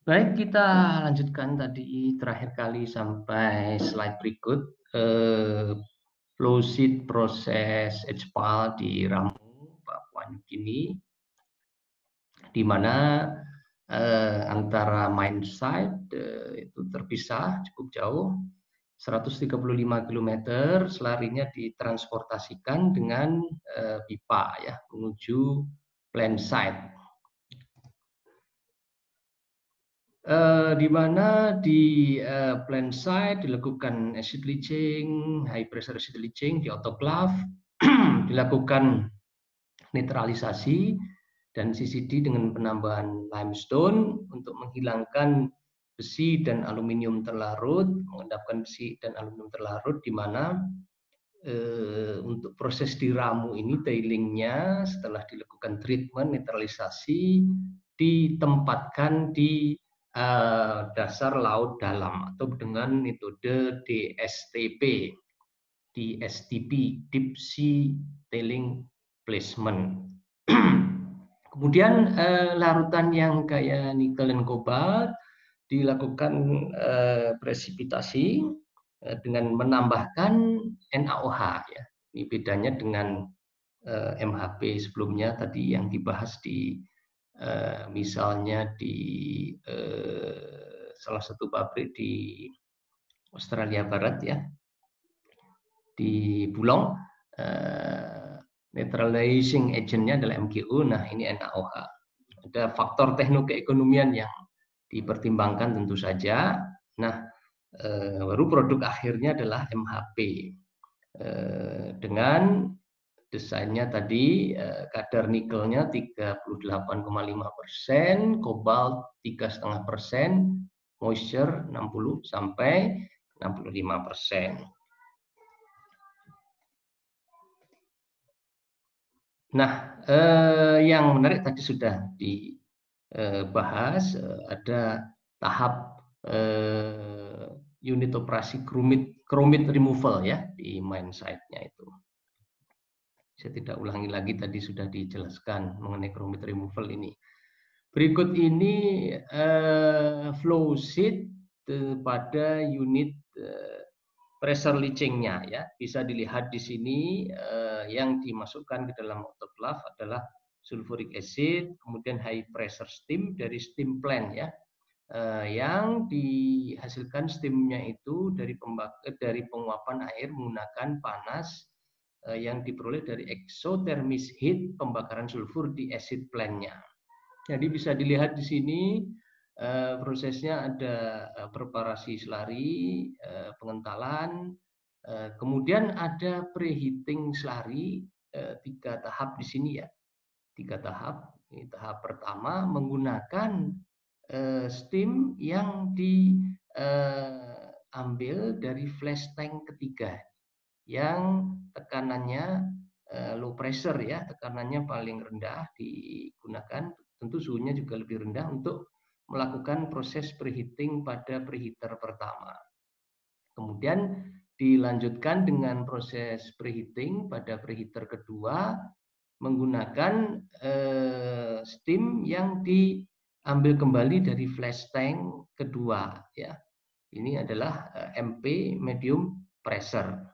Baik, kita lanjutkan tadi terakhir kali sampai slide berikut. Flow sheet proses HPAL di Ramu, Papua Nugini, di mana antara mine site itu terpisah cukup jauh, 135 km, selarinya ditransportasikan dengan pipa ya menuju plant site. Di mana di plant site dilakukan acid leaching, high pressure acid leaching di autoclave, dilakukan netralisasi dan CCD dengan penambahan limestone untuk menghilangkan besi dan aluminium terlarut, mengendapkan besi dan aluminium terlarut, di mana untuk proses di Ramu ini tailingnya setelah dilakukan treatment netralisasi ditempatkan di dasar laut dalam atau dengan metode DSTP, Deep Sea Tailing Placement. Kemudian larutan yang kayak nikel dan kobalt dilakukan presipitasi dengan menambahkan NaOH ya. Ini bedanya dengan MHP sebelumnya tadi yang dibahas di misalnya di salah satu pabrik di Australia Barat ya, di Bulong, neutralizing agentnya adalah MgO. Nah, ini NaOH. Ada faktor teknokeekonomian yang dipertimbangkan tentu saja. Nah, baru produk akhirnya adalah MHP dengan desainnya tadi, kadar nikelnya 38,5%, kobalt 3,5%, moisture 60 sampai 65%. Nah, yang menarik tadi sudah dibahas, ada tahap unit operasi chromite removal ya di mine site-nya itu. Saya tidak ulangi lagi, tadi sudah dijelaskan mengenai chromite removal ini. Berikut ini flow sheet pada unit pressure leaching-nya ya. Bisa dilihat di sini yang dimasukkan ke dalam autoclave adalah sulfuric acid, kemudian high pressure steam dari steam plant ya. Yang dihasilkan steamnya itu dari penguapan air menggunakan panas yang diperoleh dari exothermic heat pembakaran sulfur di acid plant-nya. Jadi bisa dilihat di sini prosesnya ada preparasi slari, pengentalan, kemudian ada preheating slari, 3 tahap di sini ya, 3 tahap. Ini tahap pertama menggunakan steam yang diambil dari flash tank ketiga yang tekanannya low pressure ya, tekanannya paling rendah digunakan, tentu suhunya juga lebih rendah untuk melakukan proses preheating pada preheater pertama. Kemudian dilanjutkan dengan proses preheating pada preheater kedua menggunakan steam yang diambil kembali dari flash tank kedua ya. Ini adalah MP medium pressure.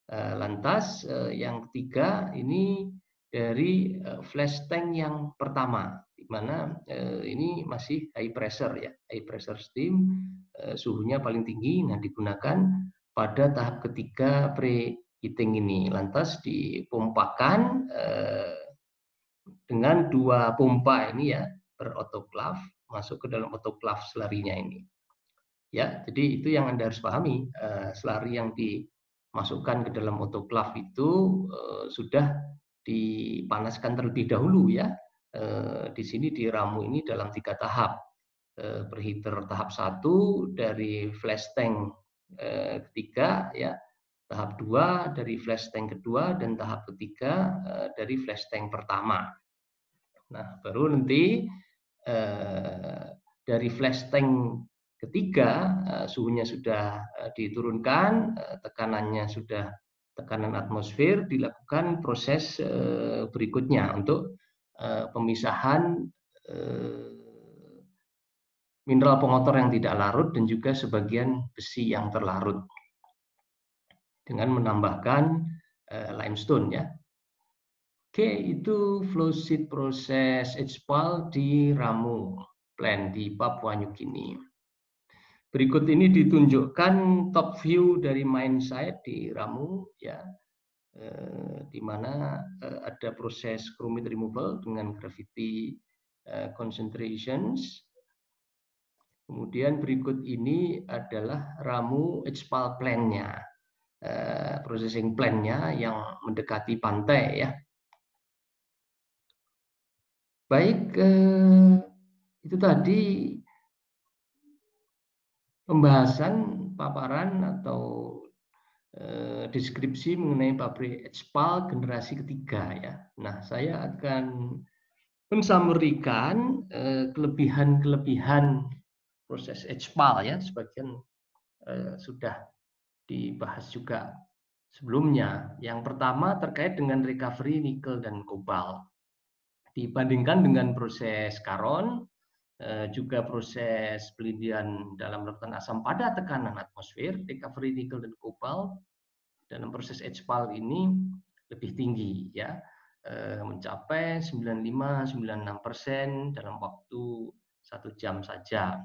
Lantas yang ketiga ini dari flash tank yang pertama, di mana ini masih high pressure ya, high pressure steam, suhunya paling tinggi. Nah, digunakan pada tahap ketiga preheating ini. Lantas dipompakan dengan 2 pompa ini ya per autoclave masuk ke dalam autoclave selarinya ini. Ya, jadi itu yang Anda harus pahami. Selari yang dimasukkan ke dalam autoclave itu sudah dipanaskan terlebih dahulu ya. Di sini di Ramu ini dalam 3 tahap. Preheater tahap 1 dari flash tank ketiga ya, tahap 2 dari flash tank kedua, dan tahap ketiga dari flash tank pertama. Nah, baru nanti dari flash tank ketiga suhunya sudah diturunkan, tekanannya sudah tekanan atmosfer, dilakukan proses berikutnya untuk pemisahan mineral pengotor yang tidak larut, dan juga sebagian besi yang terlarut dengan menambahkan limestone ya. Oke, itu flow sheet proses HPAL di Ramu Plant di Papua New Guinea. Berikut ini ditunjukkan top view dari mine site di Ramu ya, di mana ada proses chromite removal dengan gravity concentrations. Kemudian berikut ini adalah Ramu HPAL plant-nya, processing plant-nya yang mendekati pantai ya. Baik, itu tadi pembahasan paparan atau deskripsi mengenai pabrik HPAL generasi ketiga ya. Nah, saya akan mensummarikan kelebihan-kelebihan proses HPAL ya, sebagian sudah dibahas juga sebelumnya. Yang pertama terkait dengan recovery nikel dan kobalt. Dibandingkan dengan proses Caron, juga proses pelindian dalam larutan asam pada tekanan atmosfer, recovery nikel dan kobalt dalam proses HPAL ini lebih tinggi ya, mencapai 95-96% dalam waktu 1 jam saja.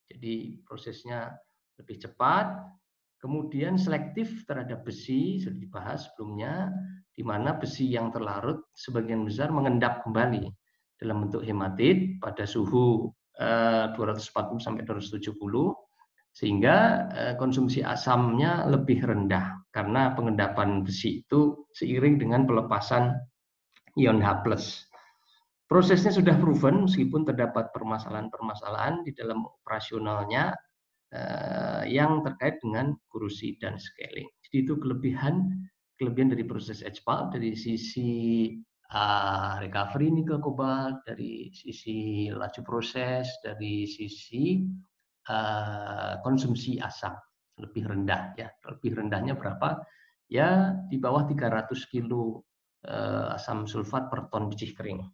Jadi prosesnya lebih cepat. Kemudian selektif terhadap besi, sudah dibahas sebelumnya, di mana besi yang terlarut sebagian besar mengendap kembali dalam bentuk hematit pada suhu 240 sampai 270, sehingga konsumsi asamnya lebih rendah karena pengendapan besi itu seiring dengan pelepasan ion H+. Prosesnya sudah proven meskipun terdapat permasalahan-permasalahan di dalam operasionalnya yang terkait dengan kurusi dan scaling. Jadi itu kelebihan dari proses HPAL dari sisi recovery nikel kobalt, dari sisi laju proses, dari sisi konsumsi asam lebih rendah ya. Lebih rendahnya berapa? Ya di bawah 300 kilo asam sulfat per ton biji kering.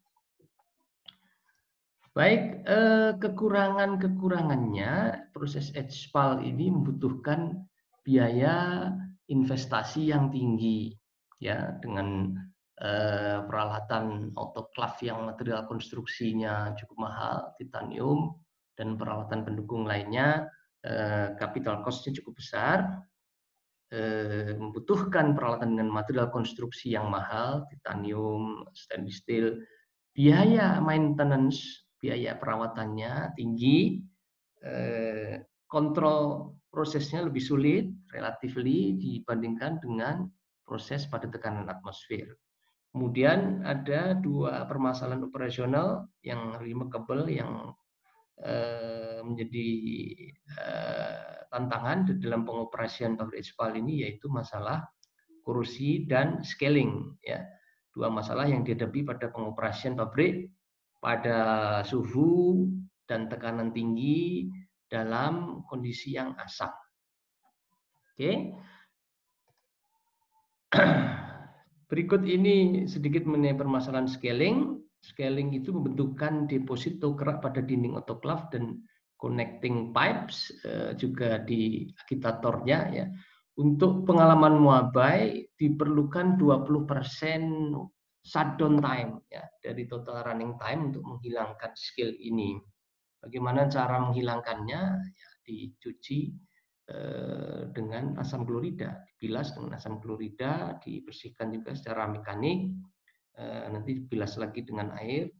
Baik, kekurangan-kekurangannya proses HPAL ini membutuhkan biaya investasi yang tinggi ya, dengan peralatan autoclave yang material konstruksinya cukup mahal, titanium, dan peralatan pendukung lainnya, capital cost-nya cukup besar, membutuhkan peralatan dengan material konstruksi yang mahal, titanium, stainless steel, biaya maintenance, biaya perawatannya tinggi, kontrol prosesnya lebih sulit relatively dibandingkan dengan proses pada tekanan atmosfer. Kemudian ada dua permasalahan operasional yang remarkable yang menjadi tantangan dalam pengoperasian pabrik HPAL ini, yaitu masalah kurusi dan scaling ya. Dua masalah yang dihadapi pada pengoperasian pabrik pada suhu dan tekanan tinggi dalam kondisi yang asam. Oke. Berikut ini sedikit mengenai permasalahan scaling. Scaling itu membentukkan deposito kerak pada dinding autoclave dan connecting pipes, juga di agitatornya ya. Untuk pengalaman muabai diperlukan 20% shutdown time ya, dari total running time untuk menghilangkan skill ini. Bagaimana cara menghilangkannya? Ya, dicuci dengan asam klorida, dibilas dengan asam klorida, dibersihkan juga secara mekanik, nanti dibilas lagi dengan air,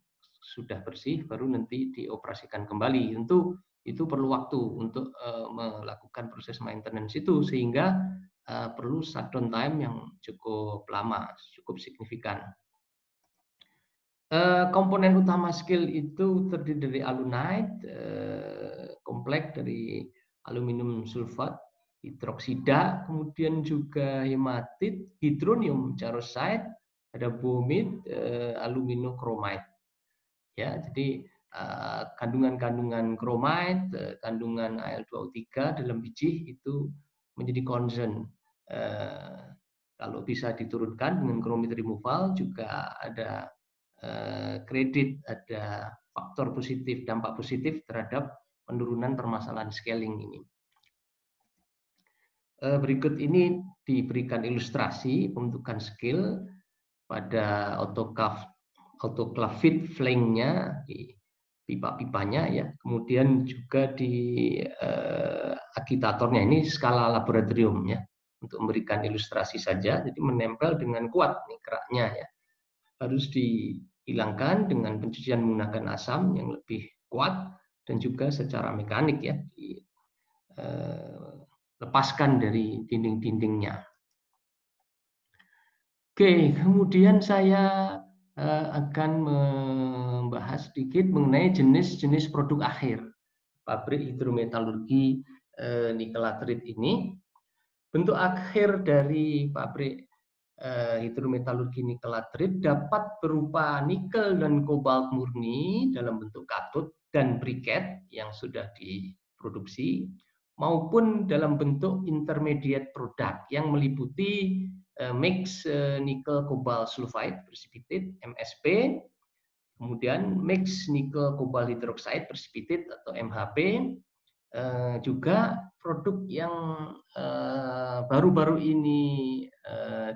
sudah bersih baru nanti dioperasikan kembali. Tentu itu perlu waktu untuk melakukan proses maintenance itu, sehingga perlu shutdown time yang cukup lama, cukup signifikan. Komponen utama skill itu terdiri dari alunite, kompleks dari aluminium sulfat, hidroksida, kemudian juga hematit, hidronium charosite, ada bomit, aluminokromite. Ya, jadi kandungan-kandungan kromite, kandungan Al2O3 dalam biji itu menjadi concern. Kalau bisa diturunkan dengan chromite removal, juga ada kredit, ada faktor positif, dampak positif terhadap penurunan permasalahan scaling ini. Berikut ini diberikan ilustrasi pembentukan skill pada autoclave feed flank-nya di pipa-pipanya ya, kemudian juga di agitatornya. Ini skala laboratorium ya, untuk memberikan ilustrasi saja. Jadi menempel dengan kuat nih keraknya ya, harus dihilangkan dengan pencucian menggunakan asam yang lebih kuat dan juga secara mekanik ya, lepaskan dari dinding-dindingnya. Oke, kemudian saya akan membahas sedikit mengenai jenis-jenis produk akhir pabrik hidrometalurgi nikel laterit ini. Bentuk akhir dari pabrik hidrometalurgi nikel laterit dapat berupa nikel dan kobalt murni dalam bentuk katod dan briket yang sudah diproduksi, maupun dalam bentuk intermediate product yang meliputi mix nikel cobalt sulfide precipitate MSP, kemudian mix nikel cobalt hydroxide precipitate atau MHP, juga produk yang baru-baru ini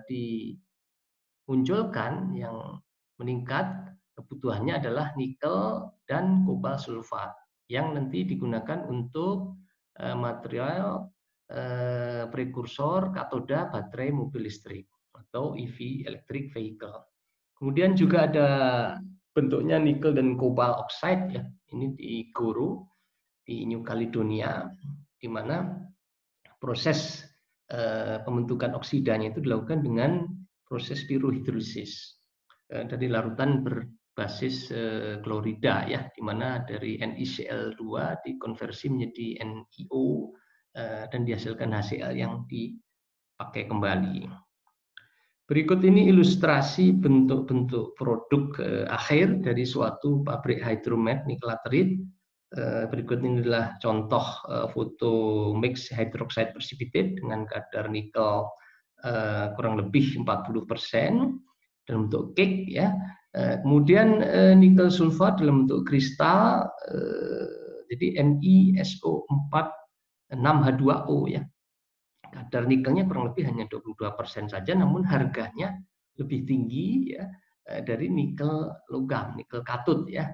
dimunculkan yang meningkat kebutuhannya adalah nikel dan kobalt sulfat yang nanti digunakan untuk material prekursor katoda baterai mobil listrik atau EV electric vehicle. Kemudian juga ada bentuknya nikel dan kobalt oxide ya. Ini di Goro di New Caledonia, di mana proses pembentukan oksidanya itu dilakukan dengan proses pirohidrolisis dari larutan berbasis klorida ya, di mana dari NiCl2 dikonversi menjadi NiO dan dihasilkan HCl yang dipakai kembali. Berikut ini ilustrasi bentuk-bentuk produk akhir dari suatu pabrik hydromet nikel laterit. Berikut ini adalah contoh foto mix hydroxide precipitate dengan kadar nikel kurang lebih 40% dalam bentuk cake ya. Kemudian nikel sulfat dalam bentuk kristal, jadi NiSO4 6H2O ya. Kadar nikelnya kurang lebih hanya 22% saja, namun harganya lebih tinggi ya dari nikel logam, nikel katod ya,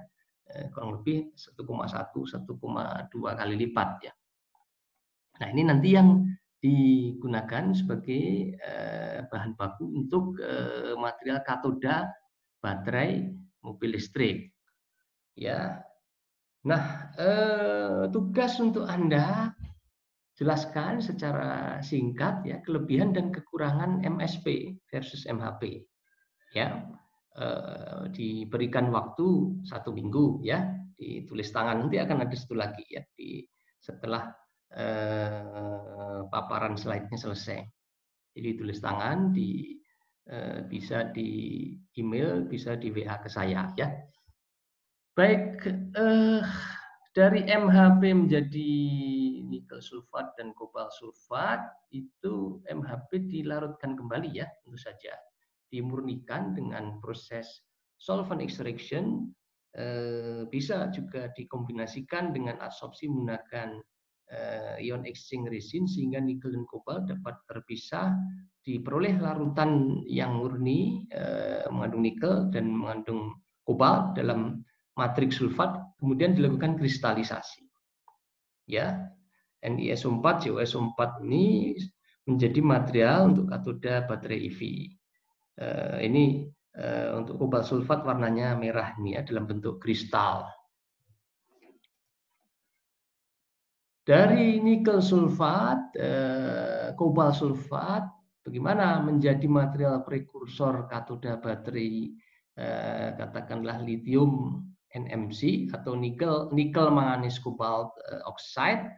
kurang lebih 1,1-1,2 kali lipat ya. Nah ini nanti yang digunakan sebagai bahan baku untuk material katoda baterai mobil listrik ya. Nah tugas untuk Anda jelaskan secara singkat ya kelebihan dan kekurangan MSP versus MHP ya. Diberikan waktu 1 minggu ya, ditulis tangan, nanti akan ada satu lagi ya setelah paparan slide-nya selesai. Jadi tulis tangan bisa di email, bisa di WA ke saya ya. Baik, dari MHP menjadi nikel sulfat dan kobalt sulfat, itu MHP dilarutkan kembali ya, tentu saja. Dimurnikan dengan proses solvent extraction, bisa juga dikombinasikan dengan adsorpsi menggunakan ion exchange resin sehingga nikel dan kobalt dapat terpisah, diperoleh larutan yang murni mengandung nikel dan mengandung kobalt dalam matriks sulfat, kemudian dilakukan kristalisasi. Ya, NiSO4, CuSO4 ini menjadi material untuk katoda baterai EV. Ini untuk kobalt sulfat warnanya merah ini ya, dalam bentuk kristal. Dari nikel sulfat, kobalt sulfat, bagaimana menjadi material prekursor katoda baterai katakanlah lithium NMC atau nikel manganis kobalt oxide,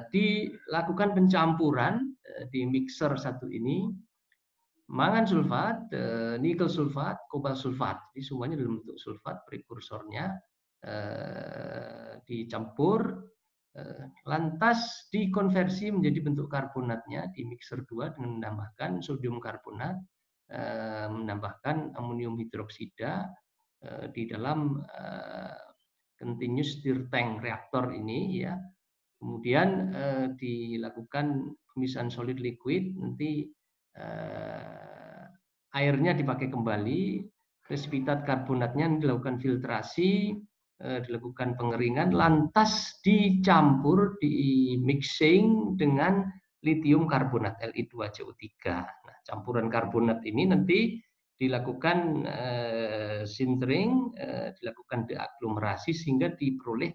dilakukan pencampuran di mixer satu ini, mangan sulfat, nikel sulfat, kobalt sulfat, jadi semuanya dalam bentuk sulfat prekursornya dicampur, lantas dikonversi menjadi bentuk karbonatnya di mixer 2 dengan menambahkan sodium karbonat, menambahkan amonium hidroksida di dalam continuous stir tank reaktor ini ya. Kemudian dilakukan pemisahan solid liquid, nanti airnya dipakai kembali, presipitat karbonatnya dilakukan filtrasi, dilakukan pengeringan, lantas dicampur, di mixing dengan litium karbonat Li2CO3. Nah, campuran karbonat ini nanti dilakukan sintering, dilakukan deaglomerasi sehingga diperoleh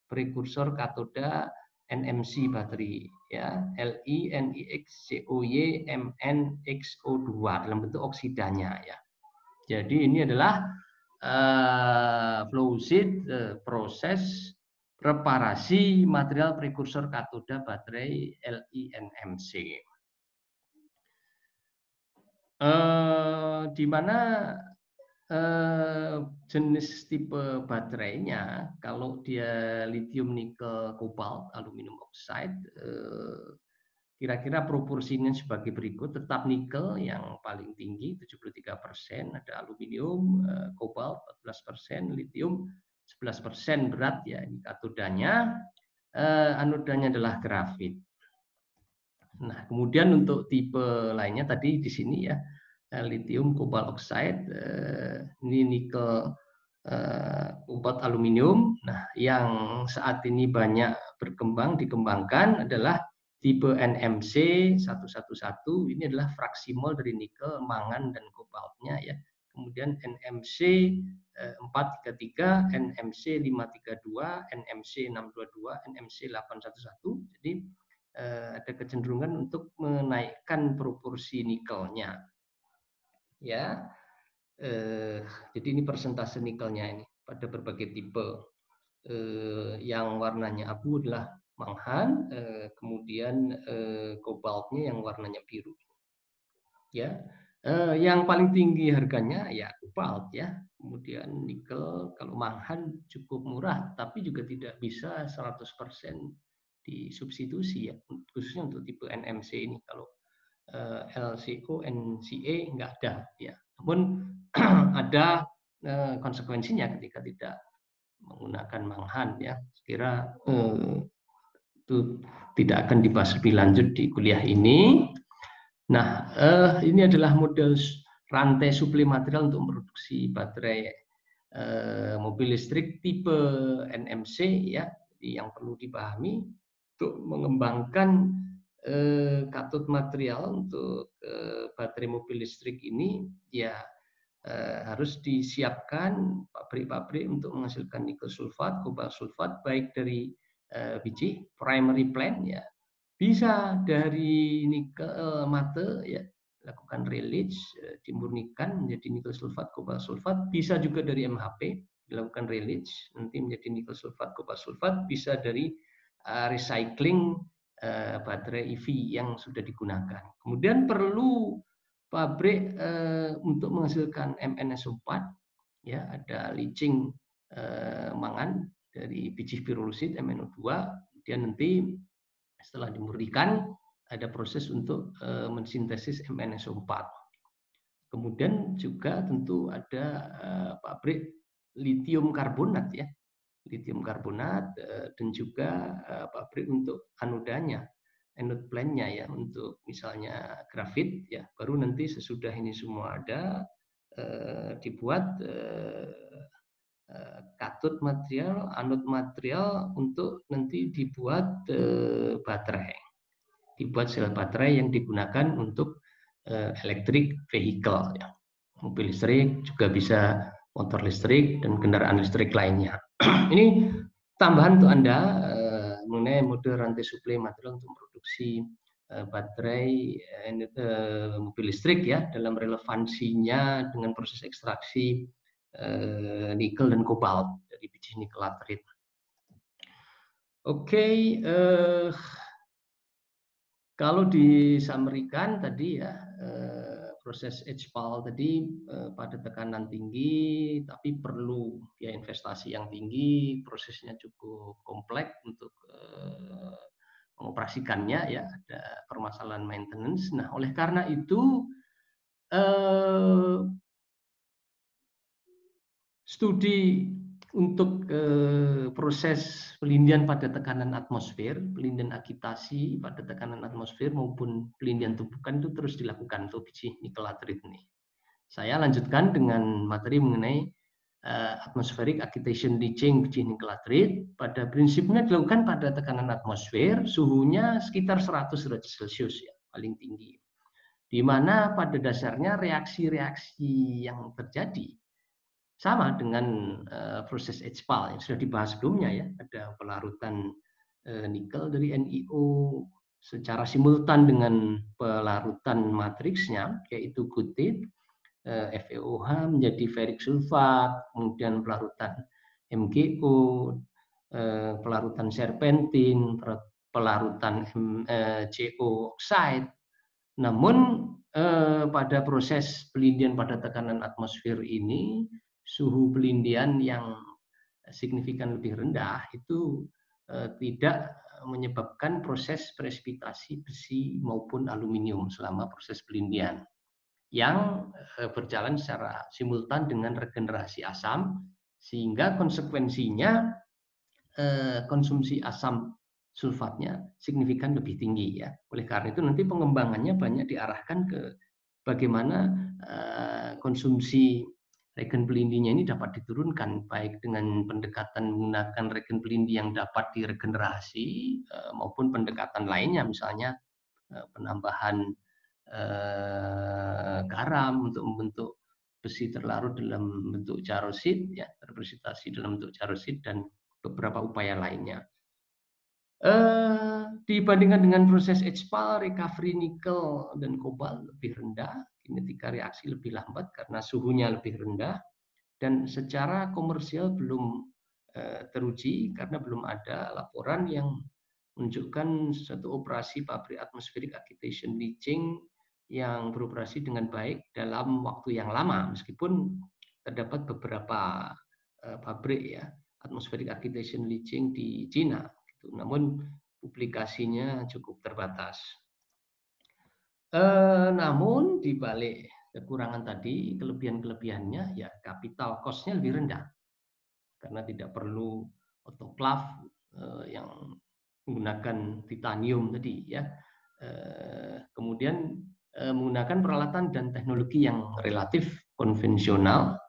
prekursor katoda NMC baterai ya, Li NiX COY MnXO2 dalam bentuk oksidanya ya. Jadi ini adalah flow sheet proses preparasi material prekursor katoda baterai LiNMC. Di mana jenis tipe baterainya, kalau dia lithium nikel kobalt aluminium oxide, kira-kira proporsinya sebagai berikut. Tetap nikel yang paling tinggi 73%, ada aluminium, kobalt 14%, lithium 11% berat ya ini katodanya, anodanya adalah grafit. Nah, kemudian untuk tipe lainnya tadi di sini ya, lithium cobalt oxide, ini nikel kobalt aluminium. Nah, yang saat ini banyak dikembangkan adalah tipe NMC 111. Ini adalah fraksi mol dari nikel, mangan dan kobaltnya ya. Kemudian NMC 433, NMC 532, NMC 622, NMC 811. Jadi ada kecenderungan untuk menaikkan proporsi nikelnya. Ya, jadi ini persentase nikelnya ini pada berbagai tipe. Yang warnanya abu adalah manghan, kemudian kobaltnya yang warnanya biru. Ya, yang paling tinggi harganya ya kobalt ya. Kemudian nikel, kalau manghan cukup murah, tapi juga tidak bisa 100% disubstitusi ya, khususnya untuk tipe NMC ini. Kalau LCO, NCA nggak ada ya. Namun ada konsekuensinya ketika tidak menggunakan manghan ya. Sekira itu tidak akan dibahas lebih lanjut di kuliah ini. Nah, ini adalah model rantai suplai material untuk memproduksi baterai mobil listrik tipe NMC ya. Jadi yang perlu dipahami untuk mengembangkan katot material untuk baterai mobil listrik ini ya harus disiapkan pabrik-pabrik untuk menghasilkan nikel sulfat, kobalt sulfat baik dari biji primary plant ya, bisa dari nikel mate ya, lakukan releach, dimurnikan menjadi nikel sulfat, kobalt sulfat, bisa juga dari MHP dilakukan releach nanti menjadi nikel sulfat, kobalt sulfat, bisa dari recycling baterai EV yang sudah digunakan. Kemudian perlu pabrik untuk menghasilkan MnSO4 ya, ada leaching mangan dari biji pirulosit MnO2, kemudian nanti setelah dimurnikan ada proses untuk mensintesis MnSO4. Kemudian juga tentu ada pabrik lithium karbonat ya, lithium karbonat, dan juga pabrik untuk anodanya, anode plant-nya ya, untuk misalnya grafit ya. Baru nanti sesudah ini semua ada dibuat katot material, anode material untuk nanti dibuat baterai, dibuat sel baterai yang digunakan untuk electric vehicle ya. Mobil listrik juga bisa, motor listrik dan kendaraan listrik lainnya. Ini tambahan untuk Anda mengenai model rantai suplai material untuk memproduksi baterai mobil listrik ya, dalam relevansinya dengan proses ekstraksi nikel dan kobalt dari biji nikel laterit. Oke, kalau disamerikan tadi ya, proses HPAL tadi pada tekanan tinggi, tapi perlu biaya investasi yang tinggi, prosesnya cukup kompleks untuk mengoperasikannya ya, ada permasalahan maintenance. Nah, oleh karena itu studi untuk proses pelindian pada tekanan atmosfer, pelindian agitasi pada tekanan atmosfer maupun pelindian tumpukan itu terus dilakukan untuk biji nikel latrit ini. Saya lanjutkan dengan materi mengenai atmospheric agitation leaching biji nikel latrit. Pada prinsipnya dilakukan pada tekanan atmosfer, suhunya sekitar 100 derajat Celcius ya, paling tinggi. Di mana pada dasarnya reaksi-reaksi yang terjadi sama dengan proses HPAL yang sudah dibahas sebelumnya ya, ada pelarutan nikel dari NiO secara simultan dengan pelarutan matriksnya yaitu gutit, FeOH menjadi ferric sulfat, kemudian pelarutan MgO, pelarutan serpentin, pelarutan CO oxide. Namun pada proses pelindian pada tekanan atmosfer ini, suhu pelindian yang signifikan lebih rendah itu tidak menyebabkan proses presipitasi besi maupun aluminium selama proses pelindian yang berjalan secara simultan dengan regenerasi asam, sehingga konsekuensinya konsumsi asam sulfatnya signifikan lebih tinggi ya. Oleh karena itu nanti pengembangannya banyak diarahkan ke bagaimana konsumsi regen pelindinya ini dapat diturunkan baik dengan pendekatan menggunakan regen pelindi yang dapat diregenerasi maupun pendekatan lainnya, misalnya penambahan garam untuk membentuk besi terlarut dalam bentuk charosit ya, terpresitasi dalam bentuk charosit dan beberapa upaya lainnya. Dibandingkan dengan proses HPAL, recovery nikel dan kobalt lebih rendah, kinetika reaksi lebih lambat karena suhunya lebih rendah, dan secara komersial belum teruji karena belum ada laporan yang menunjukkan suatu operasi pabrik atmospheric agitation leaching yang beroperasi dengan baik dalam waktu yang lama, meskipun terdapat beberapa pabrik ya atmospheric agitation leaching di Cina. Namun publikasinya cukup terbatas. Namun di balik kekurangan tadi, kelebihan-kelebihannya ya capital cost-nya lebih rendah karena tidak perlu autoclave yang menggunakan titanium tadi ya. Kemudian menggunakan peralatan dan teknologi yang relatif konvensional,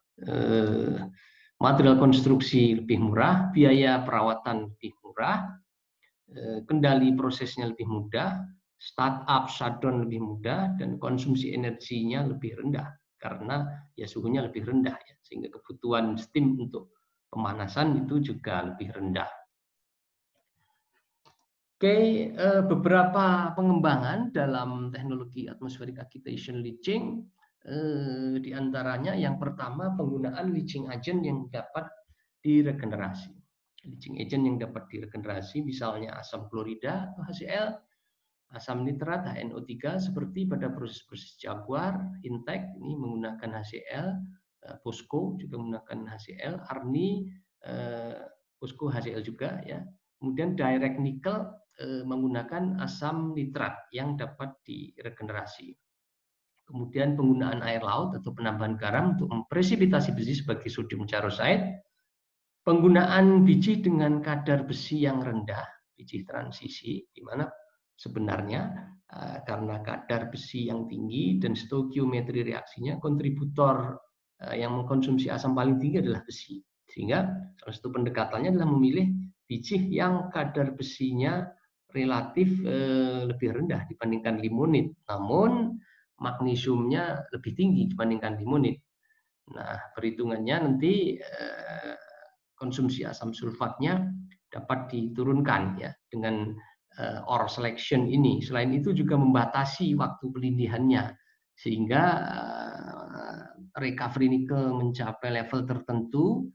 material konstruksi lebih murah, biaya perawatan lebih murah, kendali prosesnya lebih mudah, startup shutdown lebih mudah, dan konsumsi energinya lebih rendah karena ya suhunya lebih rendah ya, sehingga kebutuhan steam untuk pemanasan itu juga lebih rendah. Oke, beberapa pengembangan dalam teknologi atmospheric agitation leaching, di antaranya yang pertama penggunaan leaching agent yang dapat diregenerasi. Leaching agent yang dapat diregenerasi misalnya asam klorida atau HCl, asam nitrat HNO3 seperti pada proses-proses Jaguar, Intech ini menggunakan HCl, POSCO juga menggunakan HCl, Arni POSCO HCl juga ya. Kemudian direct nickel menggunakan asam nitrat yang dapat diregenerasi. Kemudian penggunaan air laut atau penambahan garam untuk mempresipitasi besi sebagai sodium charoxide. Penggunaan biji dengan kadar besi yang rendah, biji transisi, di mana sebenarnya karena kadar besi yang tinggi dan stoikiometri reaksinya, kontributor yang mengkonsumsi asam paling tinggi adalah besi. Sehingga salah satu pendekatannya adalah memilih biji yang kadar besinya relatif lebih rendah dibandingkan limonit, namun magnesiumnya lebih tinggi dibandingkan limonit. Nah, perhitungannya nanti konsumsi asam sulfatnya dapat diturunkan ya dengan ore selection ini. Selain itu juga membatasi waktu pelindihannya sehingga recovery nikel mencapai level tertentu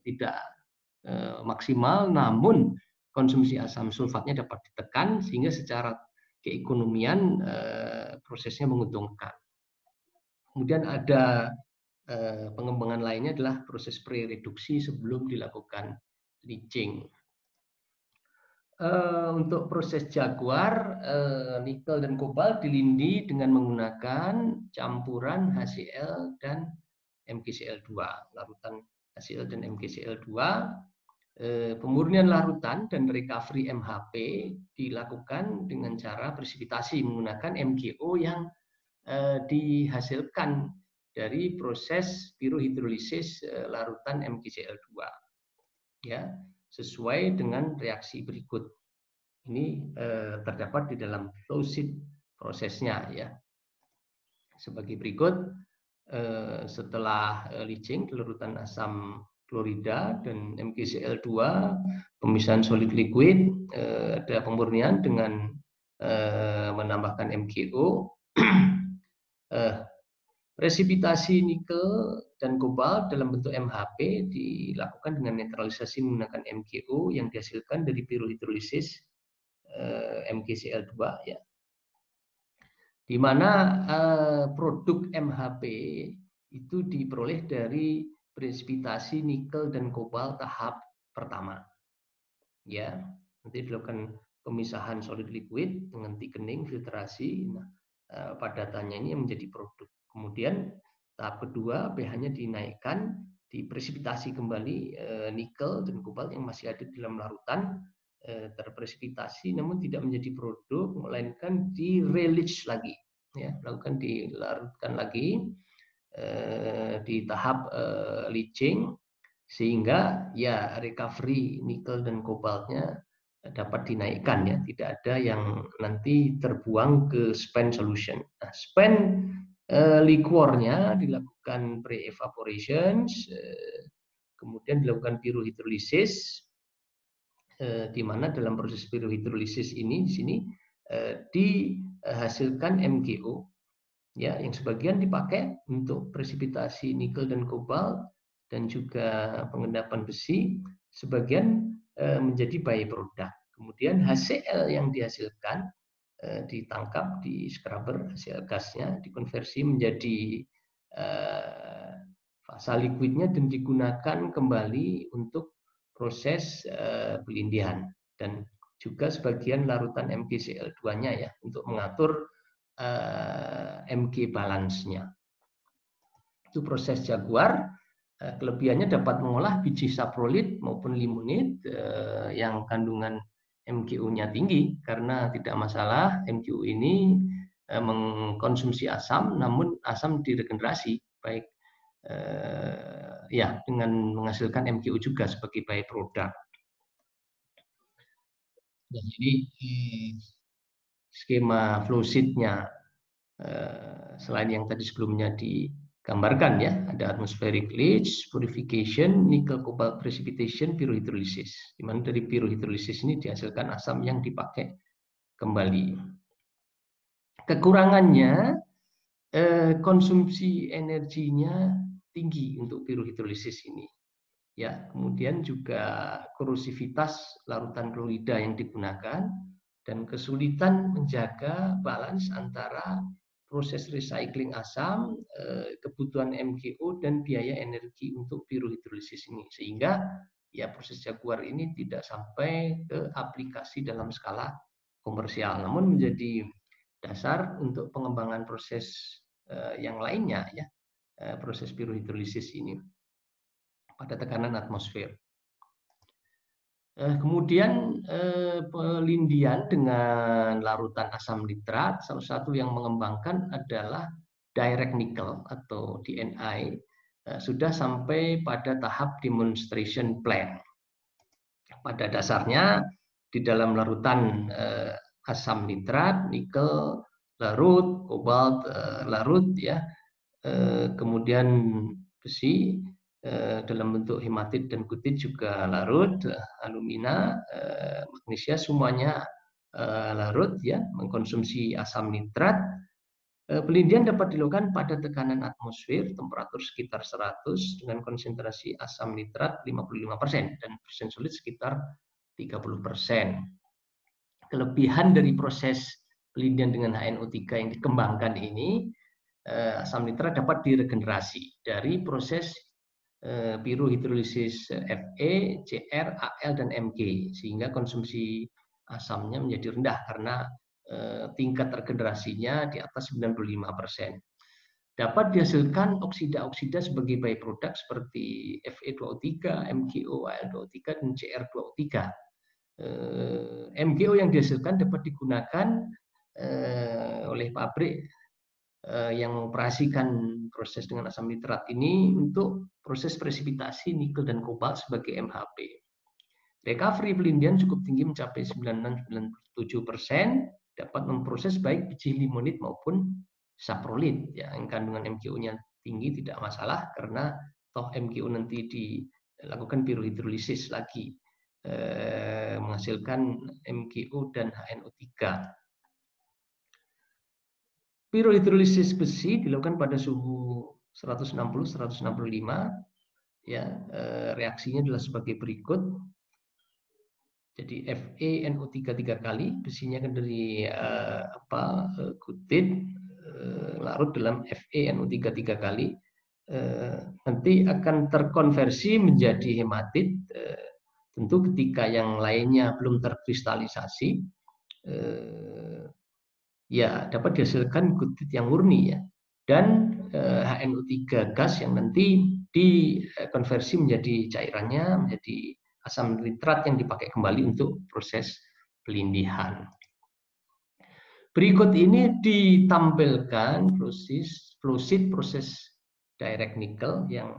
tidak maksimal, namun konsumsi asam sulfatnya dapat ditekan sehingga secara keekonomian prosesnya menguntungkan. Kemudian ada pengembangan lainnya adalah proses pre-reduksi sebelum dilakukan leaching. Untuk proses Jaguar, nikel dan kobalt dilindi dengan menggunakan campuran HCl dan MgCl2, larutan HCl dan MgCl2. Pemurnian larutan dan recovery MHP dilakukan dengan cara presipitasi menggunakan MgO yang dihasilkan dari proses pirohidrolisis larutan MgCl2, ya, sesuai dengan reaksi berikut. Ini terdapat di dalam flowsheet prosesnya, ya. Sebagai berikut, setelah leaching larutan asam klorida dan MgCl2, pemisahan solid liquid, ada pemurnian dengan menambahkan MgO. Presipitasi nikel dan kobalt dalam bentuk MHP dilakukan dengan netralisasi menggunakan MgO yang dihasilkan dari pirohidrolisis MgCl2, ya. Di mana produk MHP itu diperoleh dari presipitasi nikel dan kobalt tahap pertama, ya. Nanti dilakukan pemisahan solid liquid dengan thickening, filtrasi. Nah, padatannya ini menjadi produk. Kemudian tahap kedua, pH-nya dinaikkan, dipresipitasi kembali nikel dan kobalt yang masih ada di dalam larutan, terpresipitasi namun tidak menjadi produk, melainkan di-releach lagi, ya, lakukan dilarutkan lagi di tahap leaching, sehingga ya recovery nikel dan kobaltnya dapat dinaikkan, ya, tidak ada yang nanti terbuang ke spent solution. Nah, spent liquornya dilakukan pre-evaporation, kemudian dilakukan pirohidrolisis, di mana dalam proses pirohidrolisis ini di sini dihasilkan MgO, ya, yang sebagian dipakai untuk presipitasi nikel dan kobalt dan juga pengendapan besi, sebagian menjadi byproduct. Kemudian HCl yang dihasilkan ditangkap di scrubber, HCl gasnya dikonversi menjadi fasa liquidnya dan digunakan kembali untuk proses pelindihan, dan juga sebagian larutan MgCl2-nya, ya, untuk mengatur Mg balance-nya. Itu proses Jaguar. Kelebihannya dapat mengolah biji saprolit maupun limonit yang kandungan MgO-nya tinggi, karena tidak masalah MgO ini mengkonsumsi asam, namun asam diregenerasi baik ya dengan menghasilkan MgO juga sebagai byproduct. Dan ini skema flowsheet-nya selain yang tadi sebelumnya digambarkan, ya, ada atmospheric leach, purification, nickel cobalt precipitation, pirohidrolisis. Di mana dari pirohidrolisis ini dihasilkan asam yang dipakai kembali. Kekurangannya konsumsi energinya tinggi untuk pirohidrolisis ini, ya. Kemudian juga korosivitas larutan klorida yang digunakan dan kesulitan menjaga balance antara proses recycling asam, kebutuhan MgO dan biaya energi untuk pirohidrolisis ini, sehingga ya proses Jaguar ini tidak sampai ke aplikasi dalam skala komersial, namun menjadi dasar untuk pengembangan proses yang lainnya, ya, proses pirohidrolisis ini pada tekanan atmosfer. Kemudian pelindian dengan larutan asam nitrat, salah satu yang mengembangkan adalah direct nickel atau DNI, sudah sampai pada tahap demonstration plant. Pada dasarnya di dalam larutan asam nitrat, nikel larut, kobalt larut, ya, kemudian besi dalam bentuk hematit dan kutit juga larut, alumina, magnesia, semuanya larut, ya, mengkonsumsi asam nitrat. Pelindian dapat dilakukan pada tekanan atmosfer, temperatur sekitar 100 dengan konsentrasi asam nitrat 55% dan persen solid sekitar 30%. Kelebihan dari proses pelindian dengan HNO3 yang dikembangkan ini, asam nitrat dapat diregenerasi dari proses pirohidrolisis Fe, Cr, Al, dan Mg, sehingga konsumsi asamnya menjadi rendah karena tingkat regenerasinya di atas 95%. dapat dihasilkan oksida-oksida sebagai byproduct seperti Fe2O3, MgO, Al2O3, dan Cr2O3. MgO yang dihasilkan dapat digunakan oleh pabrik yang mengoperasikan proses dengan asam nitrat ini untuk proses presipitasi nikel dan kobalt sebagai MHP. Recovery pelindian cukup tinggi mencapai 96-97%, dapat memproses baik biji limonit maupun saprolit. Ya, yang kandungan MgO-nya tinggi tidak masalah karena toh MgO nanti dilakukan pirohidrolisis lagi, menghasilkan MgO dan HNO3. Pirohidrolisis besi dilakukan pada suhu 160-165. Ya, reaksinya adalah sebagai berikut. Jadi FeNO3 3 kali, besinya kan dari kutit, larut dalam FeNO3 3 kali, nanti akan terkonversi menjadi hematit. Tentu ketika yang lainnya belum terkristalisasi, ya dapat dihasilkan kutit yang murni, ya, dan HNO3 gas yang nanti dikonversi menjadi cairannya, menjadi asam nitrat yang dipakai kembali untuk proses pelindihan. Berikut ini ditampilkan flowsheet proses direct nickel yang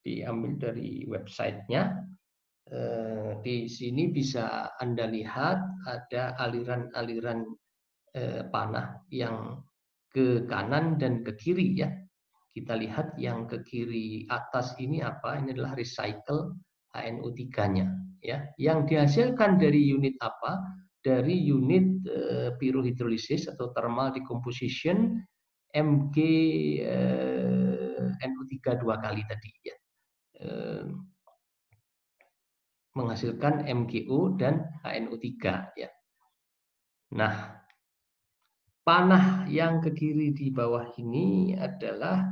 diambil dari websitenya. Di sini bisa Anda lihat ada aliran-aliran panah yang ke kanan dan ke kiri, ya. Kita lihat yang ke kiri atas ini apa? Ini adalah recycle HNO3-nya, ya. Yang dihasilkan dari unit apa? Dari unit pirohidrolisis atau thermal decomposition NO3 2 kali tadi, ya. Menghasilkan MgO dan HNO3, ya. Nah, panah yang ke kiri di bawah ini adalah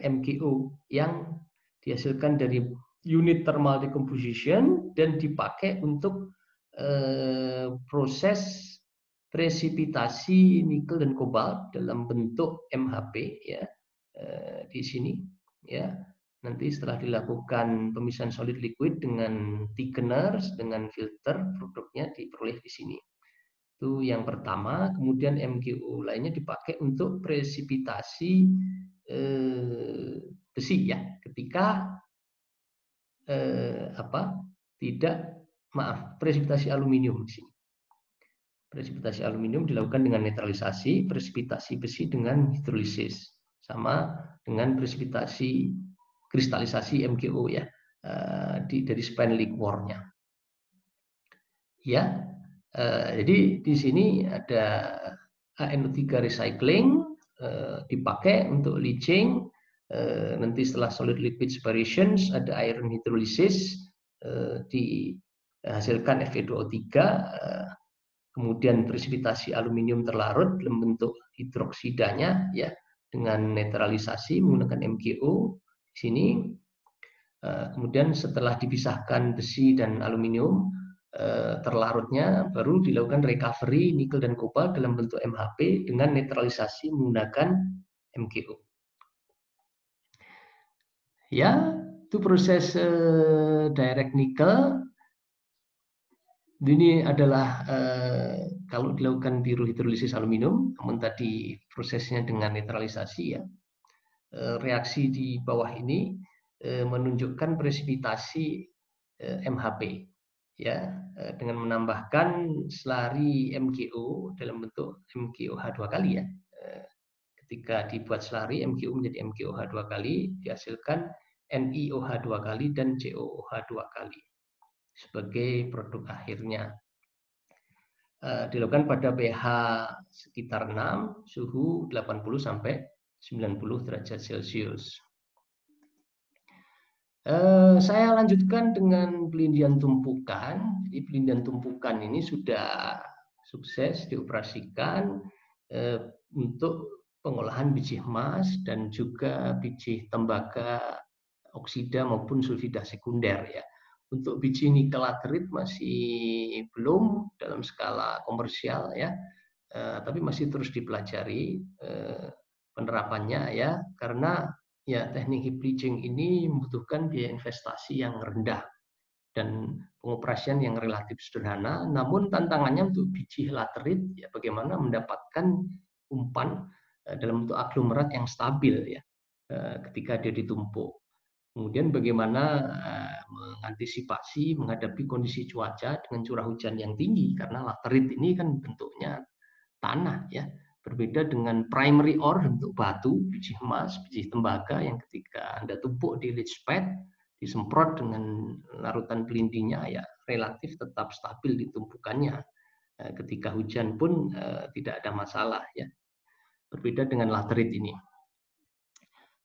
MgO yang dihasilkan dari unit thermal decomposition dan dipakai untuk proses presipitasi nikel dan kobalt dalam bentuk MHP, ya, di sini, ya. Nanti setelah dilakukan pemisahan solid liquid dengan thickener dengan filter, produknya diperoleh di sini. Itu yang pertama. Kemudian MgO lainnya dipakai untuk presipitasi besi, ya, ketika presipitasi aluminium di sini. Presipitasi aluminium dilakukan dengan netralisasi, presipitasi besi dengan hidrolisis, sama dengan presipitasi kristalisasi MgO, ya, dari spent liquornya. Ya, jadi di sini ada HNO3 recycling, dipakai untuk leaching. Nanti setelah solid liquid separations ada iron hydrolysis, dihasilkan Fe2O3, kemudian presipitasi aluminium terlarut dalam bentuk hidroksidanya, ya, dengan netralisasi menggunakan MgO di sini. Kemudian setelah dipisahkan besi dan aluminium terlarutnya, baru dilakukan recovery nikel dan kobalt dalam bentuk MHP dengan netralisasi menggunakan MgO. Ya, itu proses direct nickel. Ini adalah kalau dilakukan pirohidrolisis aluminium, namun tadi prosesnya dengan netralisasi, ya. Reaksi di bawah ini menunjukkan presipitasi MHP, ya, dengan menambahkan slari MgO dalam bentuk MgOH 2 kali, ya. Ketika dibuat slari MgO menjadi MgOH 2 kali, dihasilkan NiOH 2 kali dan COOH 2 kali sebagai produk akhirnya. Dilakukan pada pH sekitar 6, suhu 80 sampai 90 derajat Celcius. Saya lanjutkan dengan pelindian tumpukan. Jadi pelindian tumpukan ini sudah sukses dioperasikan untuk pengolahan biji emas dan juga biji tembaga oksida maupun sulfida sekunder, ya. Untuk biji nikel laterit masih belum dalam skala komersial, ya, tapi masih terus dipelajari. penerapannya ya, karena ya teknik heap leaching ini membutuhkan biaya investasi yang rendah dan pengoperasian yang relatif sederhana. Namun tantangannya untuk biji laterit ya bagaimana mendapatkan umpan dalam bentuk aglomerat yang stabil ya ketika dia ditumpuk. Kemudian bagaimana mengantisipasi menghadapi kondisi cuaca dengan curah hujan yang tinggi, karena laterit ini kan bentuknya tanah ya, berbeda dengan primary ore bentuk batu, biji emas, biji tembaga yang ketika Anda tumpuk di leach pad disemprot dengan larutan pelindingnya ya relatif tetap stabil di tumpukannya. Ketika hujan pun tidak ada masalah ya. Berbeda dengan laterit ini.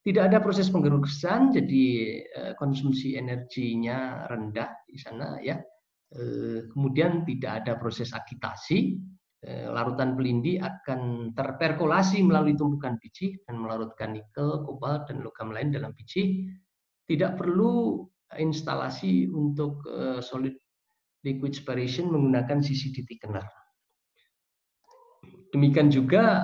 Tidak ada proses penggerusan, jadi konsumsi energinya rendah di sana ya. Kemudian tidak ada proses agitasi, larutan pelindi akan terperkolasi melalui tumpukan biji dan melarutkan nikel, kobalt, dan logam lain dalam biji. Tidak perlu instalasi untuk solid liquid separation menggunakan CCD thickener. Demikian juga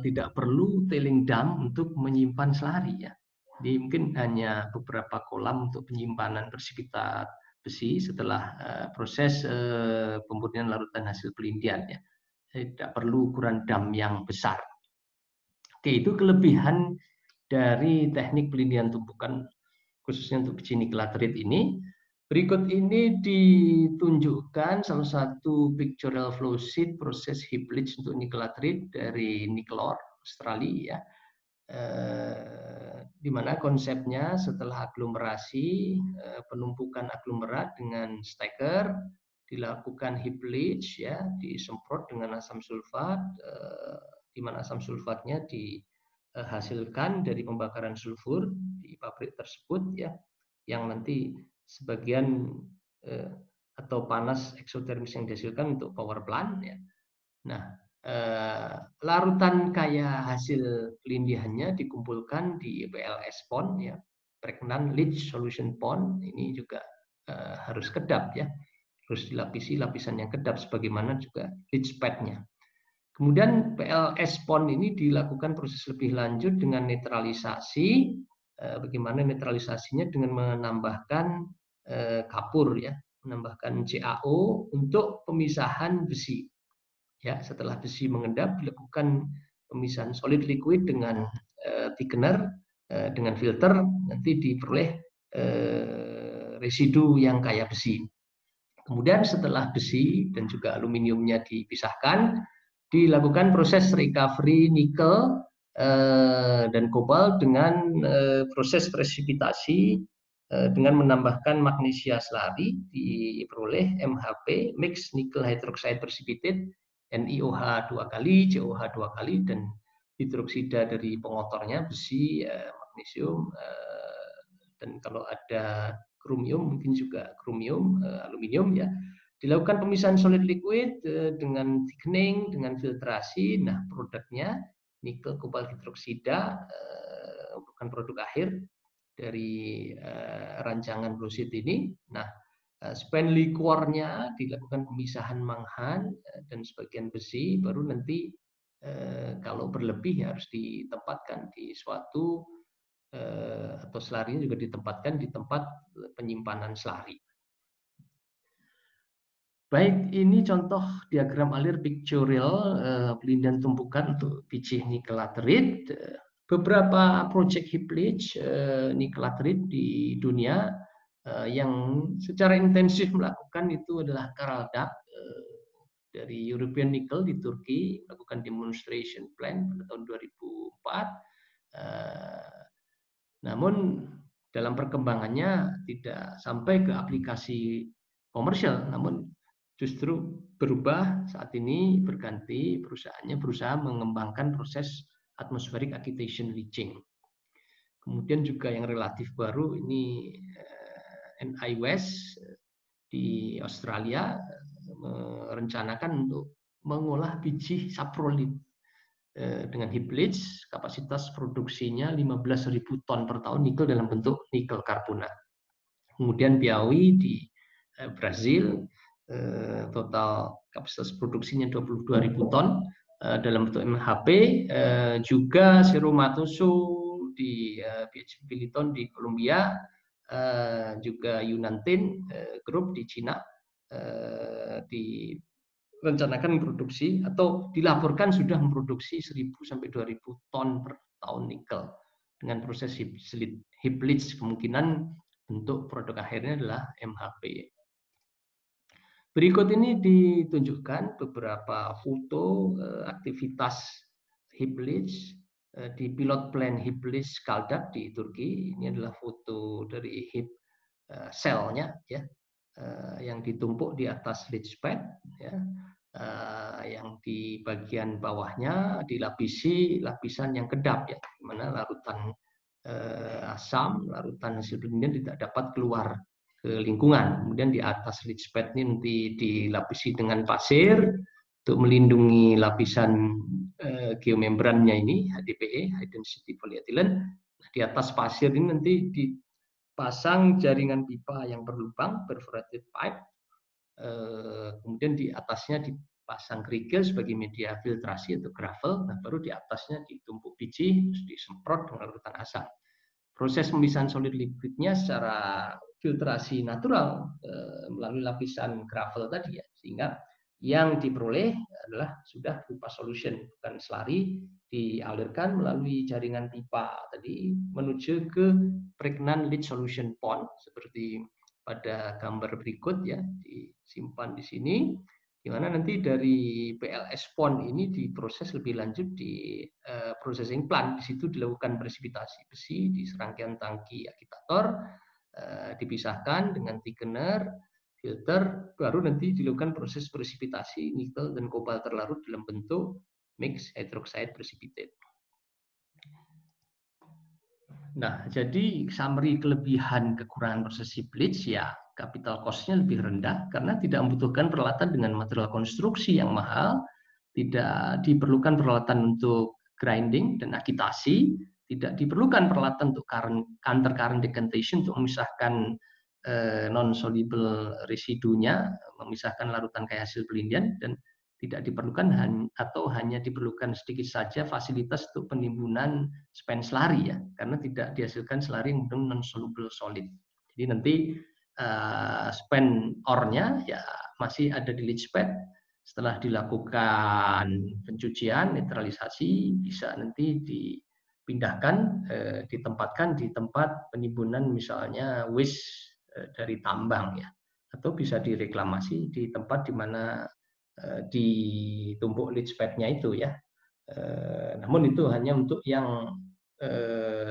tidak perlu tailing dam untuk menyimpan selari ya. Jadi mungkin hanya beberapa kolam untuk penyimpanan presipitat besi setelah proses pemurnian larutan hasil pelindian ya. Tidak perlu ukuran dam yang besar. Oke, itu kelebihan dari teknik pelindian tumpukan khususnya untuk biji nikel laterit ini. Berikut ini ditunjukkan salah satu pictorial flow sheet proses heap leach untuk nikel laterit dari Nikelor, Australia ya. Di mana konsepnya setelah aglomerasi, penumpukan aglomerat dengan stacker, dilakukan heap leach ya, disemprot dengan asam sulfat, di mana asam sulfatnya dihasilkan dari pembakaran sulfur di pabrik tersebut ya, yang nanti sebagian atau panas eksotermis yang dihasilkan untuk power plant ya. Nah, larutan kaya hasil pelindihannya dikumpulkan di PLS pond ya, pregnant leach solution pond. Ini juga harus kedap ya, harus dilapisi lapisan yang kedap sebagaimana juga leach padnya. Kemudian PLS pond ini dilakukan proses lebih lanjut dengan netralisasi. Bagaimana netralisasinya dengan menambahkan kapur ya, menambahkan CaO untuk pemisahan besi. Ya, setelah besi mengendap dilakukan pemisahan solid liquid dengan thickener dengan filter, nanti diperoleh residu yang kaya besi. Kemudian setelah besi dan juga aluminiumnya dipisahkan, dilakukan proses recovery nikel dan kobalt dengan proses presipitasi dengan menambahkan magnesia selari, diperoleh MHP mixed nickel hydroxide precipitate NiOH 2 kali, COH 2 kali, dan hidroksida dari pengotornya besi, magnesium, dan kalau ada kromium mungkin juga kromium, aluminium ya. Dilakukan pemisahan solid liquid dengan thickening, dengan filtrasi. Nah, produknya nikel kobalt hidroksida bukan produk akhir dari rancangan flow sheet ini. Nah, spent liquornya dilakukan pemisahan manghan dan sebagian besi, baru nanti kalau berlebih harus ditempatkan di suatu atau selarinya juga ditempatkan di tempat penyimpanan selari. Baik, ini contoh diagram alir pictorial pelindihan tumpukan untuk biji nikel laterit. Beberapa project heap leach nikel laterit di dunia yang secara intensif melakukan itu adalah Karaldak dari European Nickel di Turki, melakukan demonstration plan pada tahun 2004. Namun dalam perkembangannya tidak sampai ke aplikasi komersial, namun justru berubah saat ini, berganti, perusahaannya berusaha mengembangkan proses atmospheric agitation leaching. Kemudian juga yang relatif baru ini NI West di Australia merencanakan untuk mengolah biji saprolid dengan heap leach, kapasitas produksinya 15.000 ton per tahun nikel dalam bentuk nikel karbonat. Kemudian Piauí di Brasil, total kapasitas produksinya 22.000 ton dalam bentuk MHP, juga seromatoso di PHP Billiton di Columbia, juga Yunantin Group di Cina direncanakan memproduksi atau dilaporkan sudah memproduksi 1.000 sampai 2.000 ton per tahun nikel dengan proses heap leach. Kemungkinan bentuk produk akhirnya adalah MHP. Berikut ini ditunjukkan beberapa foto aktivitas heap leach di pilot plant heap leach Skaldak di Turki. Ini adalah foto dari heap selnya, ya, yang ditumpuk di atas leach pad, ya, yang di bagian bawahnya dilapisi lapisan yang kedap, ya, di mana larutan asam, larutan hasil penelitian tidak dapat keluar ke lingkungan. Kemudian di atas leach pad ini nanti dilapisi dengan pasir untuk melindungi lapisan geomembrannya ini, HDPE, High Density Polyethylene. Nah, di atas pasir ini nanti dipasang jaringan pipa yang berlubang, perforated pipe. Kemudian di atasnya dipasang kerikil sebagai media filtrasi atau gravel. Nah, baru di atasnya ditumpuk biji, terus disemprot dengan larutan asam. Proses pemisahan solid liquidnya secara filtrasi natural melalui lapisan gravel tadi, ya, sehingga yang diperoleh adalah sudah berupa solution, bukan slurry, dialirkan melalui jaringan pipa tadi menuju ke pregnant leach solution pond seperti pada gambar berikut, ya, disimpan di sini, di mana nanti dari PLS pond ini diproses lebih lanjut di processing plant. Di situ dilakukan presipitasi besi di serangkaian tangki agitator, dipisahkan dengan thickener, filter, baru nanti dilakukan proses presipitasi nikel dan kobalt terlarut dalam bentuk mixed hydroxide precipitate. Nah, jadi summary kelebihan kekurangan proses heap leach, ya, capital cost-nya lebih rendah karena tidak membutuhkan peralatan dengan material konstruksi yang mahal, tidak diperlukan peralatan untuk grinding dan agitasi, tidak diperlukan peralatan untuk counter current decantation untuk memisahkan non-soluble residunya, memisahkan larutan kayak hasil penelitian, dan tidak diperlukan atau hanya diperlukan sedikit saja fasilitas untuk penimbunan spent slurry, ya, karena tidak dihasilkan slurry yang non-soluble solid. Jadi nanti spent ore-nya, ya, masih ada di leach pad. Setelah dilakukan pencucian, netralisasi, bisa nanti dipindahkan, ditempatkan di tempat penimbunan misalnya waste dari tambang, ya, atau bisa direklamasi di tempat di mana ditumpuk leach pad-nya itu, ya. Namun itu hanya untuk yang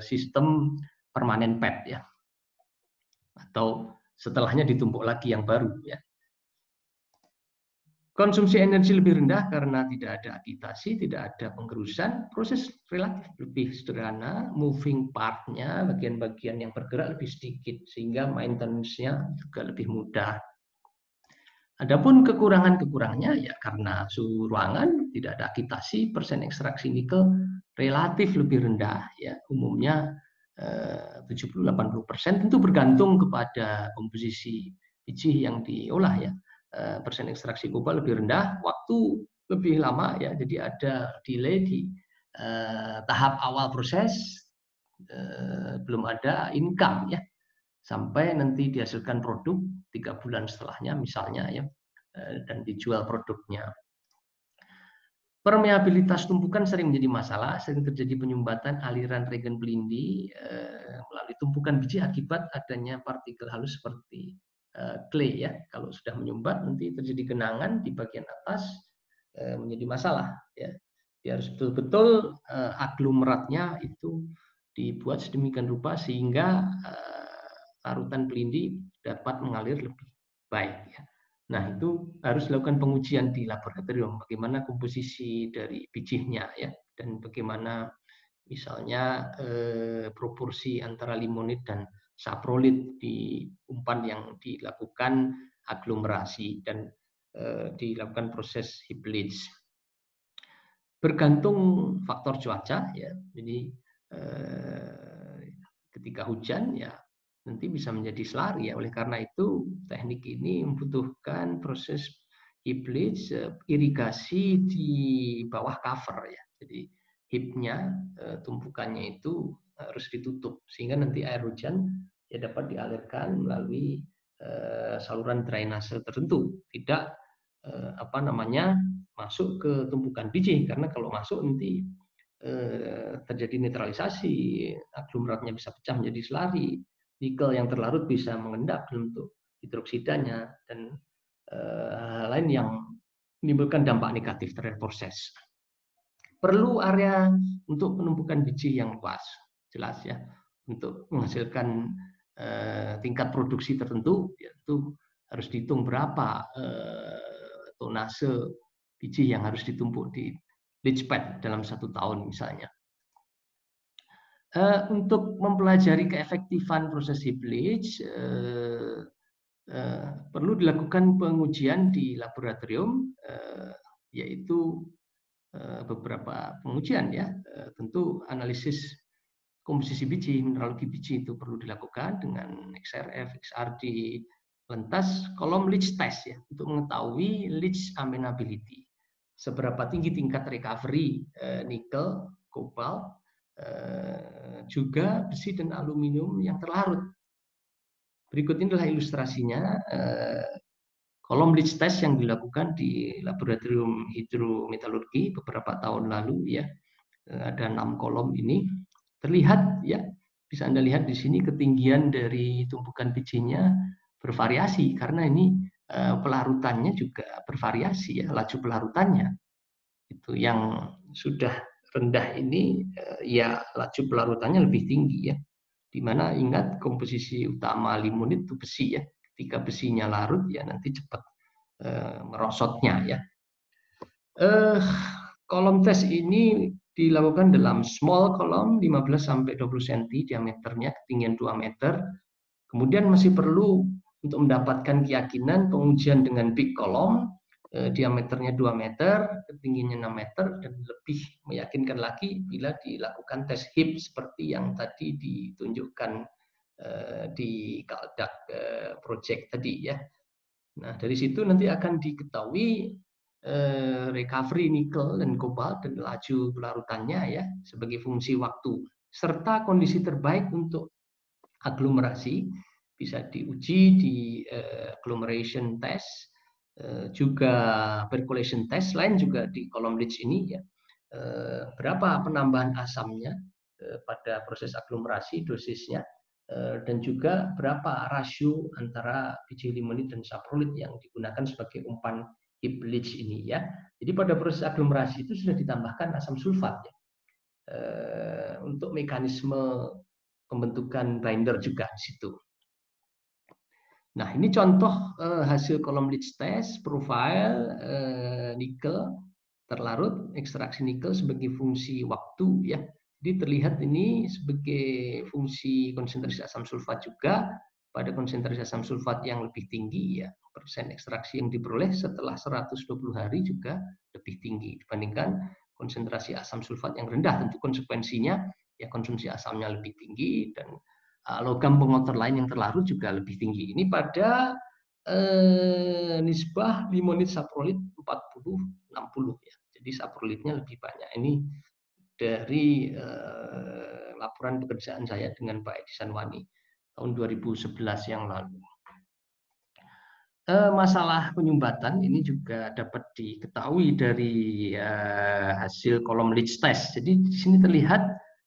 sistem permanen pad, ya, atau setelahnya ditumpuk lagi yang baru, ya. Konsumsi energi lebih rendah karena tidak ada agitasi, tidak ada penggerusan, proses relatif lebih sederhana, moving part-nya, bagian-bagian yang bergerak lebih sedikit, sehingga maintenance-nya juga lebih mudah. Adapun kekurangan-kekurangannya, ya, karena suhu ruangan, tidak ada agitasi, persen ekstraksi nikel relatif lebih rendah, ya, umumnya 70-80%, tentu bergantung kepada komposisi biji yang diolah, ya. Persen ekstraksi kobalt lebih rendah, waktu lebih lama, ya, jadi ada delay di tahap awal proses, belum ada income, ya, sampai nanti dihasilkan produk 3 bulan setelahnya misalnya, ya, dan dijual produknya. Permeabilitas tumpukan sering menjadi masalah, sering terjadi penyumbatan aliran regen pelindi melalui tumpukan biji akibat adanya partikel halus seperti clay, ya. Kalau sudah menyumbat nanti terjadi genangan di bagian atas, menjadi masalah, ya. Dia harus betul-betul aglomeratnya itu dibuat sedemikian rupa sehingga larutan pelindi dapat mengalir lebih baik, ya. Nah, itu harus dilakukan pengujian di laboratorium, bagaimana komposisi dari bijinya, ya, dan bagaimana misalnya proporsi antara limonit dan saprolit di umpan yang dilakukan aglomerasi dan dilakukan proses heap leach. Bergantung faktor cuaca, ya, jadi ketika hujan, ya, nanti bisa menjadi slurry, ya. Oleh karena itu teknik ini membutuhkan proses heap leach, irigasi di bawah cover ya. Jadi heapnya, tumpukannya itu harus ditutup sehingga nanti air hujan ya dapat dialirkan melalui saluran drainase tertentu, tidak masuk ke tumpukan biji, karena kalau masuk nanti terjadi netralisasi, aglomeratnya bisa pecah menjadi selari, nikel yang terlarut bisa mengendap dalam bentuk hidroksidanya, dan hal lain yang menimbulkan dampak negatif terhadap proses. Perlu area untuk penumpukan biji yang luas, jelas ya, untuk menghasilkan tingkat produksi tertentu, yaitu harus dihitung berapa tonase biji yang harus ditumpuk di leach pad dalam 1 tahun misalnya. Untuk mempelajari keefektifan proses heap leach, perlu dilakukan pengujian di laboratorium, yaitu beberapa pengujian ya, tentu analisis komposisi biji, mineralogi biji itu perlu dilakukan dengan XRF, XRD, lantas kolom leach test ya, untuk mengetahui leach amenability, seberapa tinggi tingkat recovery nikel, kobalt, juga besi dan aluminium yang terlarut. Berikut inilah ilustrasinya, kolom leach test yang dilakukan di laboratorium hidrometalurgi beberapa tahun lalu ya. Ada 6 kolom ini. Terlihat ya, bisa Anda lihat di sini ketinggian dari tumpukan bijinya bervariasi karena ini pelarutannya juga bervariasi ya, laju pelarutannya. Itu yang sudah rendah ini ya laju pelarutannya lebih tinggi ya. Di mana ingat komposisi utama limonit itu besi ya. Ketika besinya larut ya nanti cepat merosotnya ya. Kolom tes ini dilakukan dalam small kolom 15 sampai 20 cm diameternya, ketinggian 2 meter. Kemudian masih perlu untuk mendapatkan keyakinan pengujian dengan big kolom, diameternya 2 meter, ketinggiannya 6 meter, dan lebih meyakinkan lagi bila dilakukan tes heap seperti yang tadi ditunjukkan di Caldac project tadi ya. Nah, dari situ nanti akan diketahui recovery nikel dan kobalt dan laju pelarutannya ya sebagai fungsi waktu, serta kondisi terbaik untuk aglomerasi bisa diuji di agglomeration test, juga percolation test lain juga di kolom leach ini ya. Berapa penambahan asamnya pada proses aglomerasi dosisnya, dan juga berapa rasio antara biji limonit dan saprolit yang digunakan sebagai umpan heap leach ini ya. Jadi pada proses aglomerasi itu sudah ditambahkan asam sulfat ya, untuk mekanisme pembentukan binder juga di situ. Nah, ini contoh hasil kolom leach test profile nikel terlarut, ekstraksi nikel sebagai fungsi waktu ya. Jadi terlihat ini sebagai fungsi konsentrasi asam sulfat juga. Pada konsentrasi asam sulfat yang lebih tinggi ya, persen ekstraksi yang diperoleh setelah 120 hari juga lebih tinggi dibandingkan konsentrasi asam sulfat yang rendah. Tentu konsekuensinya ya konsumsi asamnya lebih tinggi dan logam pengotor lain yang terlarut juga lebih tinggi. Ini pada nisbah limonit saprolit 40-60 ya. Jadi saprolitnya lebih banyak. Ini dari laporan pekerjaan saya dengan Pak Edi Sanwani tahun 2011 yang lalu. Masalah penyumbatan ini juga dapat diketahui dari hasil kolom leach test. Jadi di sini terlihat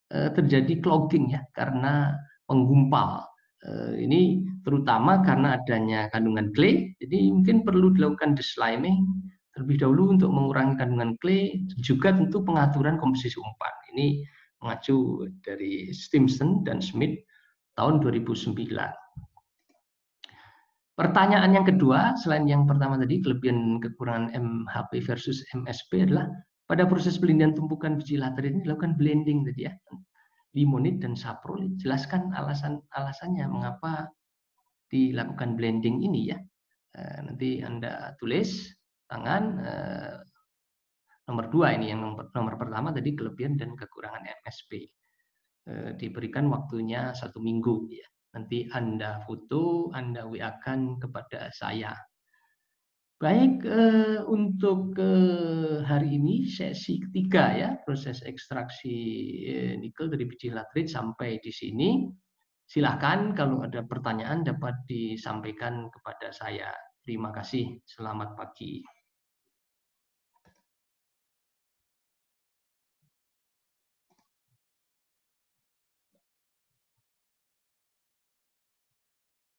terjadi clogging ya karena penggumpal. Ini terutama karena adanya kandungan clay. Jadi mungkin perlu dilakukan desliming terlebih dahulu untuk mengurangi kandungan clay, juga tentu pengaturan komposisi umpan. Ini mengacu dari Stimson dan Smith tahun 2009. Pertanyaan yang kedua, selain yang pertama tadi, kelebihan kekurangan MHP versus MSP adalah pada proses pelindian tumpukan biji laterit ini dilakukan blending tadi ya, limonit dan saprolit. Jelaskan alasannya mengapa dilakukan blending ini ya. Nanti Anda tulis tangan nomor 2 ini, yang nomor pertama tadi kelebihan dan kekurangan MSP. Diberikan waktunya 1 minggu ya. Nanti Anda foto, Anda WA-kan kepada saya. Baik, untuk hari ini sesi ketiga ya, proses ekstraksi nikel dari biji latrit sampai di sini. Silakan kalau ada pertanyaan dapat disampaikan kepada saya. Terima kasih. Selamat pagi.